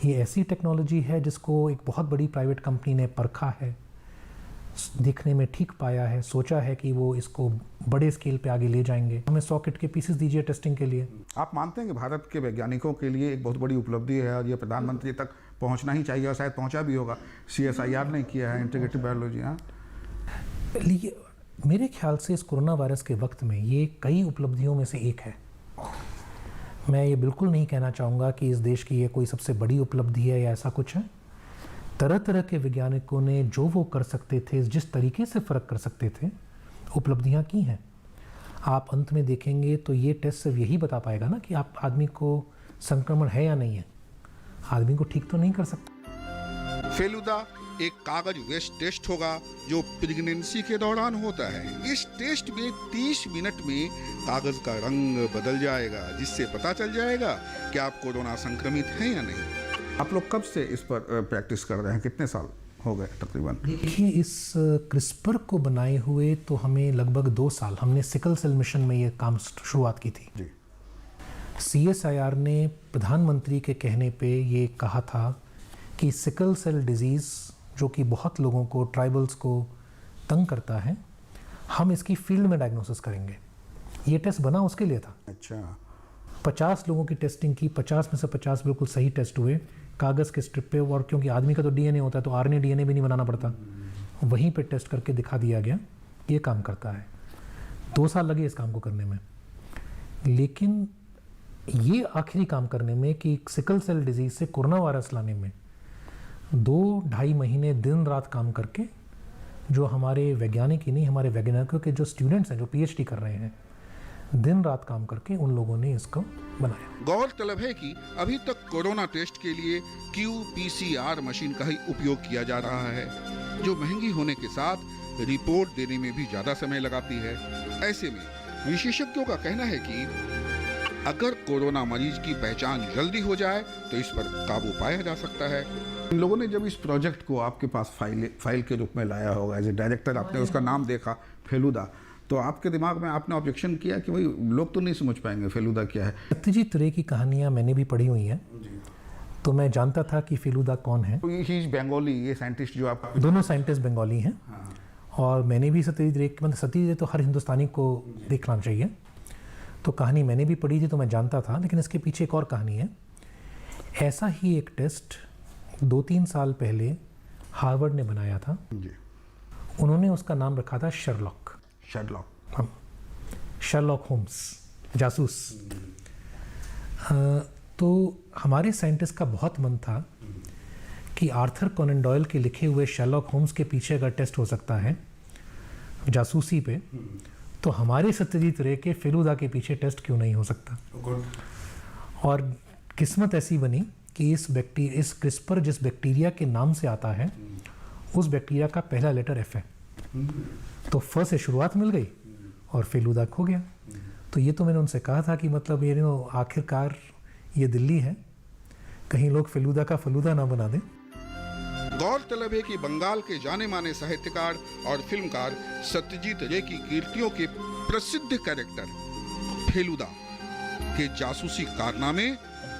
ये ऐसी टेक्नोलॉजी है जिसको एक बहुत बड़ी प्राइवेट कंपनी ने परखा है, देखने में ठीक पाया है, सोचा है कि वो इसको बड़े स्केल पे आगे ले जाएंगे। हमें 100 किट के पीसेस दीजिए टेस्टिंग के लिए। आप मानते हैं कि भारत के वैज्ञानिकों के लिए एक बहुत बड़ी उपलब्धि है और ये प्रधानमंत्री तक पहुंचना ही चाहिए, और शायद पहुंचा भी होगा। CSIR ने किया है, इंटीग्रेटिव बायोलॉजी। हाँ, मेरे ख्याल से इस कोरोना वायरस के वक्त में ये कई उपलब्धियों में से एक है। मैं ये बिल्कुल नहीं कहना चाहूँगा कि इस देश की ये कोई सबसे बड़ी उपलब्धि है या ऐसा कुछ है। तरह तरह के वैज्ञानिकों ने जो वो कर सकते थे, जिस तरीके से फ़र्क कर सकते थे, उपलब्धियाँ की हैं। आप अंत में देखेंगे तो ये टेस्ट सिर्फ यही बता पाएगा ना कि आप आदमी को संक्रमण है या नहीं है। आदमी को ठीक तो नहीं कर सकता। फेलूदा एक कागज वेस्ट टेस्ट होगा जो प्रेगनेंसी के दौरान होता है। इस टेस्ट में 30 मिनट में कागज का रंग बदल जाएगा, जिससे पता चल जाएगा कि आप कोरोना संक्रमित हैं या नहीं। आप लोग कब से इस पर प्रैक्टिस कर रहे हैं? कितने साल हो गए तकरीबन? देखिए, इस क्रिस्पर को बनाए हुए तो हमें लगभग 2 साल, हमने सिकल सेल मिशन में ये काम शुरुआत की थी जी। CSIR ने प्रधानमंत्री के कहने पे ये कहा था कि सिकल सेल डिजीज़ जो कि बहुत लोगों को, ट्राइबल्स को तंग करता है, हम इसकी फील्ड में डायग्नोसिस करेंगे। ये टेस्ट बना उसके लिए था। अच्छा। 50 लोगों की टेस्टिंग की, 50 में से 50 बिल्कुल सही टेस्ट हुए कागज़ के स्ट्रिप पे। और क्योंकि आदमी का तो DNA होता है तो RNA DNA भी नहीं बनाना पड़ता, वहीं पे टेस्ट करके दिखा दिया गया ये काम करता है। 2 साल लगे इस काम को करने में, लेकिन ये आखिरी काम करने में कि सिकल सेल डिजीज़ से कोरोना वायरस लाने में 2-2.5 महीने दिन रात काम करके, जो हमारे वैज्ञानिक ही नहीं, हमारे वैज्ञानिकों के जो स्टूडेंट्स हैं जो PhD कर रहे हैं, दिन रात काम करके उन लोगों ने इसको बनाया। गौरतलब है कि अभी तक कोरोना टेस्ट के लिए qPCR मशीन का ही उपयोग किया जा रहा है, जो महंगी होने के साथ रिपोर्ट देने में भी ज्यादा समय लगाती है। ऐसे में विशेषज्ञों का कहना है कि अगर कोरोना मरीज की पहचान जल्दी हो जाए तो इस पर काबू पाया जा सकता है। इन लोगों ने जब इस प्रोजेक्ट को आपके पास फाइल के रूप में लाया होगा, एज ए डायरेक्टर आपने उसका नाम देखा फेलुदा, तो आपके दिमाग में आपने ऑब्जेक्शन किया कि भाई लोग तो नहीं समझ पाएंगे फेलुदा क्या है। सत्यजीत रे की कहानियाँ मैंने भी पढ़ी हुई हैं, तो मैं जानता था कि फेलुदा कौन है। ही इज बंगाली, ये साइंटिस्ट जो आप दोनों साइंटिस्ट बंगाली हैं। और मैंने भी सत्यजीत रे, मतलब सत्यजीत रे तो हर हिंदुस्तानी को देखना चाहिए, तो कहानी मैंने भी पढ़ी थी, तो मैं जानता था। लेकिन इसके पीछे एक और कहानी है। ऐसा ही एक टेस्ट 2-3 साल पहले हार्वर्ड ने बनाया था जी। उन्होंने उसका नाम रखा था शर्लॉक। शर्लॉक होम्स, जासूस। तो हमारे साइंटिस्ट का बहुत मन था कि आर्थर कोनन डॉयल के लिखे हुए शर्लॉक होम्स के पीछे अगर टेस्ट हो सकता है जासूसी पे, तो हमारे सत्यजीत रे के फेलुदा के पीछे टेस्ट क्यों नहीं हो सकता। और किस्मत ऐसी बनी कि इस क्रिस्पर जिस बैक्टीरिया के नाम से आता है, उस बैक्टीरिया का पहला लेटर एफ है। तो फ से शुरुआत मिल गई और फेलुदा खो गया। तो ये तो मैंने उनसे कहा था कि मतलब ये आखिरकार ये दिल्ली है, कहीं लोग फेलुदा का फलूदा ना बना दें। गौरतलब है कि बंगाल के जाने माने साहित्यकार और फिल्मकार सत्यजीत रे की कीर्तियों के प्रसिद्ध कैरेक्टर फेलुदा के जासूसी कारनामे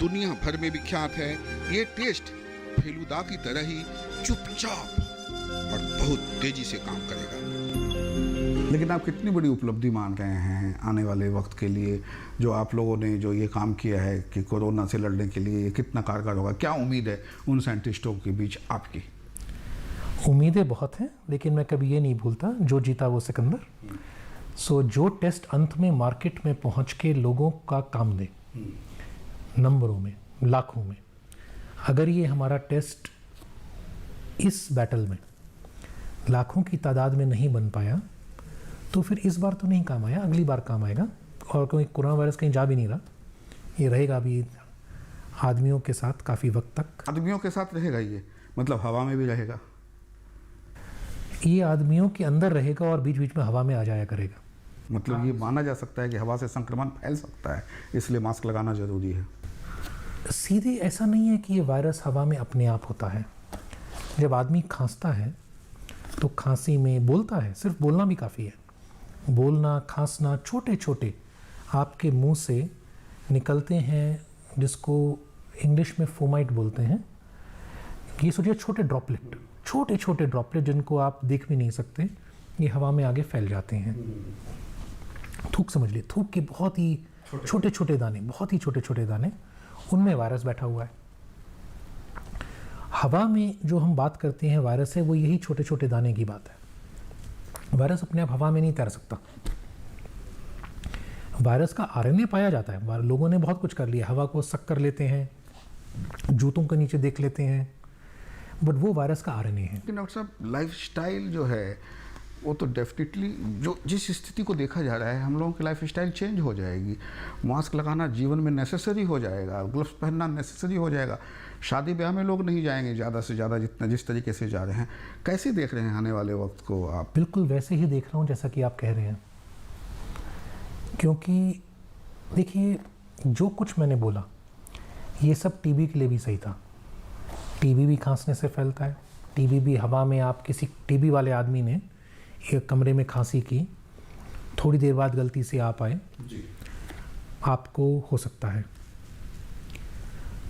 दुनिया भर में विख्यात है। ये टेस्ट फेलुदा की तरह ही चुपचाप और बहुत तेजी से काम करेगा। लेकिन आप कितनी बड़ी उपलब्धि मान रहे हैं आने वाले वक्त के लिए, जो आप लोगों ने जो ये काम किया है कि कोरोना से लड़ने के लिए, ये कितना कारगर होगा? क्या उम्मीद है उन साइंटिस्टों के बीच आपकी? उम्मीदें बहुत हैं, लेकिन मैं कभी ये नहीं भूलता जो जीता वो सिकंदर। सो जो टेस्ट अंत में मार्केट में पहुंच के लोगों का काम दे, नंबरों में, लाखों में, अगर ये हमारा टेस्ट इस बैटल में लाखों की तादाद में नहीं बन पाया, तो फिर इस बार तो नहीं काम आया, अगली बार काम आएगा। और कोई कोरोना वायरस कहीं जा भी नहीं रहा, ये रहेगा अभी आदमियों के साथ काफ़ी वक्त तक। आदमियों के साथ रहेगा ये, मतलब हवा में भी रहेगा? ये आदमियों के अंदर रहेगा और बीच बीच में हवा में आ जाया करेगा। मतलब ये माना जा सकता है कि हवा से संक्रमण फैल सकता है, इसलिए मास्क लगाना जरूरी है। सीधे ऐसा नहीं है कि ये वायरस हवा में अपने आप होता है। जब आदमी खांसता है तो खांसी में बोलता है, सिर्फ बोलना भी काफ़ी है। बोलना, खांसना, छोटे छोटे आपके मुंह से निकलते हैं, जिसको इंग्लिश में फोमाइट बोलते हैं। ये सोचिए छोटे ड्रॉपलेट, छोटे छोटे ड्रॉपलेट जिनको आप देख भी नहीं सकते, ये हवा में आगे फैल जाते हैं। थूक समझ लिए, थूक के बहुत ही छोटे छोटे दाने, बहुत ही छोटे छोटे दाने, उनमें वायरस बैठा हुआ है। हवा में जो हम बात करते हैं वायरस है, वो यही छोटे छोटे दाने की बात है। वायरस अपने आप हवा में नहीं तैर सकता। वायरस का आरएनए पाया जाता है, लोगों ने बहुत कुछ कर लिया, हवा को सक कर लेते हैं, जूतों के नीचे देख लेते हैं, बट वो वायरस का आरएनए है। लेकिन डॉक्टर साहब, लाइफस्टाइल जो है वो तो डेफिनेटली, जो जिस स्थिति को देखा जा रहा है, हम लोगों की लाइफस्टाइल चेंज हो जाएगी। मास्क लगाना जीवन में नेसेसरी हो जाएगा, ग्लव्स पहनना नेसेसरी हो जाएगा। शादी ब्याह में लोग नहीं जाएंगे ज़्यादा से ज़्यादा, जिस तरीके से जा रहे हैं। कैसे देख रहे हैं आने वाले वक्त को आप? बिल्कुल वैसे ही देख रहा हूँ जैसा कि आप कह रहे हैं, क्योंकि देखिए जो कुछ मैंने बोला ये सब टीबी के लिए भी सही था। टीबी भी खांसने से फैलता है, टीबी भी हवा में, आप किसी टीबी वाले आदमी ने एक कमरे में खांसी की, थोड़ी देर बाद गलती से आप आए, आपको हो सकता है।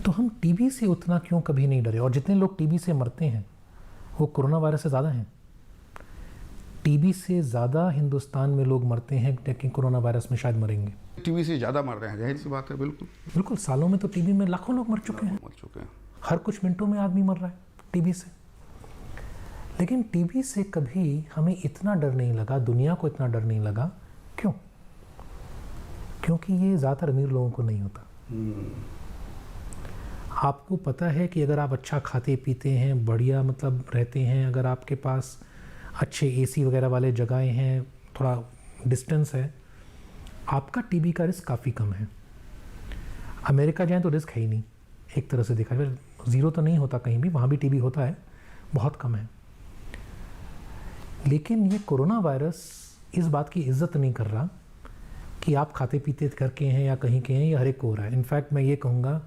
तो हम टीबी से उतना क्यों कभी नहीं डरे? और जितने लोग टीबी से मरते हैं वो कोरोना वायरस से ज़्यादा हैं। टीबी से ज़्यादा हिंदुस्तान में लोग मरते हैं, लेकिन कोरोना वायरस में शायद मरेंगे। टीबी से ज़्यादा मर रहे हैं, जाहिर सी बात है। बिल्कुल बिल्कुल, सालों में तो टीबी में लाखों लोग मर चुके हैं। हर कुछ मिनटों में आदमी मर रहा है टीबी से। लेकिन टीबी से कभी हमें इतना डर नहीं लगा, दुनिया को इतना डर नहीं लगा। क्यों? क्योंकि ये ज़्यादातर अमीर लोगों को नहीं होता। आपको पता है कि अगर आप अच्छा खाते पीते हैं, बढ़िया मतलब रहते हैं, अगर आपके पास अच्छे एसी वगैरह वाले जगहें हैं, थोड़ा डिस्टेंस है, आपका टीबी का रिस्क काफ़ी कम है। अमेरिका जाएं तो रिस्क है ही नहीं, एक तरह से देखा जाए ज़ीरो तो नहीं होता कहीं भी, वहाँ भी टीबी होता है, बहुत कम है। लेकिन ये कोरोना वायरस इस बात की इज्जत नहीं कर रहा कि आप खाते पीते करके हैं या कहीं के हैं, ये हर एक को हो रहा है। इनफैक्ट मैं ये कहूँगा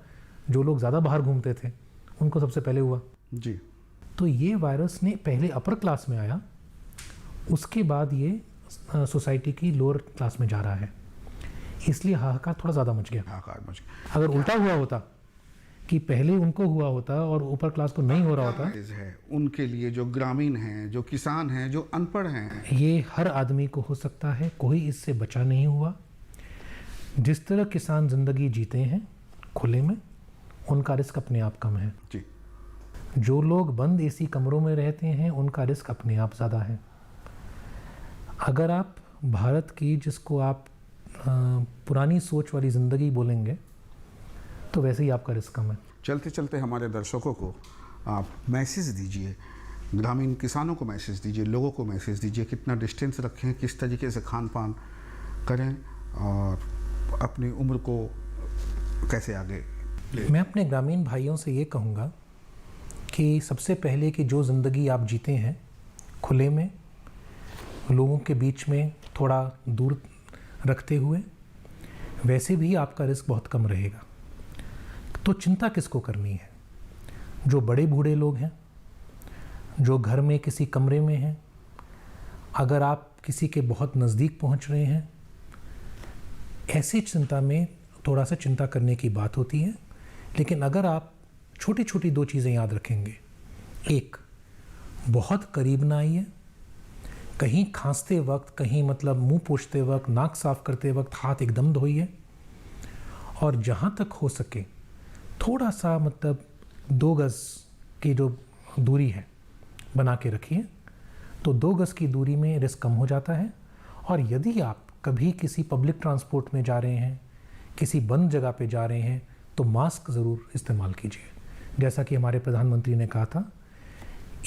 जो लोग ज़्यादा बाहर घूमते थे उनको सबसे पहले हुआ। जी। तो ये वायरस ने पहले अपर क्लास में आया, उसके बाद ये सोसाइटी की लोअर क्लास में जा रहा है, इसलिए हाहाकार थोड़ा ज़्यादा मच गया। आकार मच गया। अगर उल्टा हुआ होता कि पहले उनको हुआ होता और ऊपर क्लास को नहीं हो रहा होता, है उनके लिए जो ग्रामीण हैं, जो किसान हैं, जो अनपढ़ हैं, ये हर आदमी को हो सकता है, कोई इससे बचा नहीं हुआ। जिस तरह किसान ज़िंदगी जीते हैं खुले में, उनका रिस्क अपने आप कम है। जी। जो लोग बंद एसी कमरों में रहते हैं उनका रिस्क अपने आप ज़्यादा है। अगर आप भारत की, जिसको आप पुरानी सोच वाली ज़िंदगी बोलेंगे, तो वैसे ही आपका रिस्क कम है। चलते चलते हमारे दर्शकों को आप मैसेज दीजिए, ग्रामीण किसानों को मैसेज दीजिए, लोगों को मैसेज दीजिए, कितना डिस्टेंस रखें, किस तरीके से खान पान करें और अपनी उम्र को कैसे आगे ले। मैं अपने ग्रामीण भाइयों से ये कहूँगा कि सबसे पहले कि जो ज़िंदगी आप जीते हैं खुले में, लोगों के बीच में थोड़ा दूर रखते हुए, वैसे भी आपका रिस्क बहुत कम रहेगा। तो चिंता किसको करनी है? जो बड़े बूढ़े लोग हैं, जो घर में किसी कमरे में हैं, अगर आप किसी के बहुत नज़दीक पहुंच रहे हैं, ऐसी चिंता में थोड़ा सा चिंता करने की बात होती है। लेकिन अगर आप छोटी छोटी 2 चीज़ें याद रखेंगे, एक, बहुत करीब ना आइए, कहीं खांसते वक्त, कहीं मतलब मुंह पोंछते वक्त, नाक साफ करते वक्त हाथ एकदम धोइए, और जहाँ तक हो सके थोड़ा सा मतलब 2 गज़ की जो दूरी है बना के रखिए। तो 2 गज़ की दूरी में रिस्क कम हो जाता है। और यदि आप कभी किसी पब्लिक ट्रांसपोर्ट में जा रहे हैं, किसी बंद जगह पे जा रहे हैं, तो मास्क ज़रूर इस्तेमाल कीजिए। जैसा कि हमारे प्रधानमंत्री ने कहा था,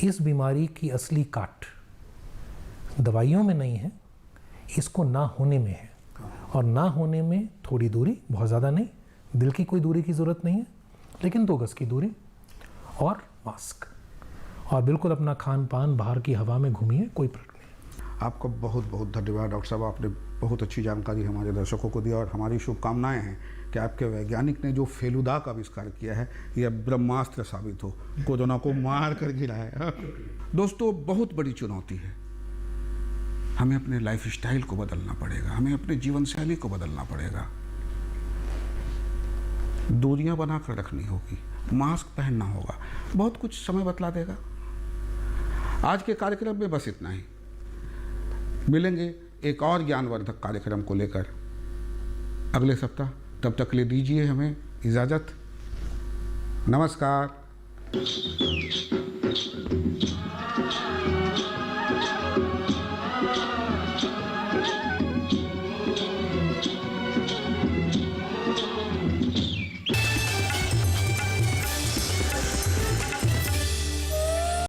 इस बीमारी की असली काट दवाइयों में नहीं है, इसको ना होने में है। और ना होने में थोड़ी दूरी, बहुत ज़्यादा नहीं, दिल की कोई दूरी की ज़रूरत नहीं है, लेकिन 2 गज़ की दूरी और मास्क। और बिल्कुल अपना खान पान बाहर की हवा में घूमिए, कोई फर्क नहीं। आपका बहुत बहुत धन्यवाद डॉक्टर साहब, आपने बहुत अच्छी जानकारी हमारे दर्शकों को दी और हमारी शुभकामनाएं हैं कि आपके वैज्ञानिक ने जो फेलुदा का आविष्कार किया है यह ब्रह्मास्त्र साबित हो, कोरोना को मार कर गिराए। दोस्तों, बहुत बड़ी चुनौती है। हमें अपने लाइफ स्टाइल को बदलना पड़ेगा, हमें अपने जीवन शैली को बदलना पड़ेगा, दूरियां बनाकर रखनी होगी, मास्क पहनना होगा, बहुत कुछ समय बतला देगा। आज के कार्यक्रम में बस इतना ही। मिलेंगे एक और ज्ञानवर्धक कार्यक्रम को लेकर अगले सप्ताह। तब तक ले दीजिए हमें इजाज़त। नमस्कार।